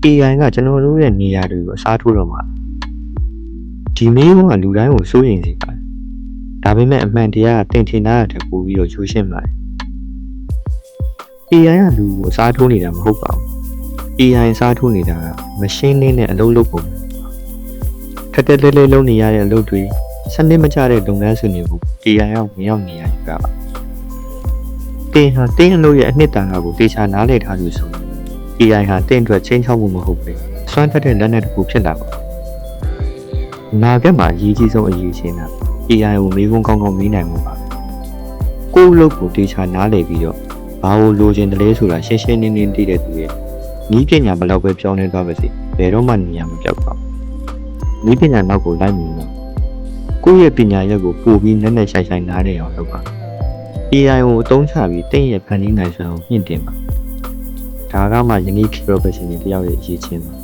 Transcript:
AI ကကျွန်တော်တို့ရဲ့နေရာတွေကိုအစားထိုးတော့မှာဒီမေးခွန်းကလူတိုင်းကိုစိုးရိမ်စေပါတယ်ဒါပေမဲ့အမှန်တရားကတင်ထင်တာတဲ့ပို့ပြီးတော့ရိုးရှင်းပါတယ် AI ကလူကိုအစားထိုးနေတာမဟုတ်ပါဘူး AI အစားထိုးနေတာက machine နဲ့အလုပ်လုပ်ပုံထက်တက်လဲလုံးနေရတဲ့အလုပ်တွေစနစ်မကျတဲ့လုပ်ငန်းစုတွေကို AI ကဝင်ရောက်နေရကြပါတင်ဟာတင်းအလုပ်ရဲ့အနှစ်သာရကိုတေချာနားလည်ထားလို့ဆို AI ဟာတင်းအတွက်ချင်းချောက်မှုမဟုတ်ပဲစွမ်းထက်တဲ့လက်နက်တစ်ခုဖြစ်လာပါနာဂတ်မှာအရေးကြီးဆုံးအရေးချင်းက AI ကိုမေးခွန်းကောင်းကောင်းမေးနိုင်မှုပါကိုယ့်အလုပ်ကိုတေချာနားလည်ပြီးတော့ဘာလို့လိုချင်တယ်လဲဆိုတာရှင်းရှင်းလင်းလင်းသိတဲ့သူရဲ့ဤပညာဘယ်လောက်ပဲပြောင်းလဲသွားပါစေဘယ်တော့မှနေရာမပြောက်ပါဘူးဤပညာနောက်ကိုလိုက်မြင်တော့ကိုယ့်ရဲ့ပညာရက်ကိုပို့ပြီးနက်နက်ရှိုင်ရှိုင်နားလည်အောင်လုပ်ပါ AI ကိုအသုံးချပြီးတင့်ရဲ့ဖန်တီးနိုင်စွမ်းကိုမြင့်တင်ပါဒါကမှ unique professional တယောက်ရဲ့အရေးချင်းပါ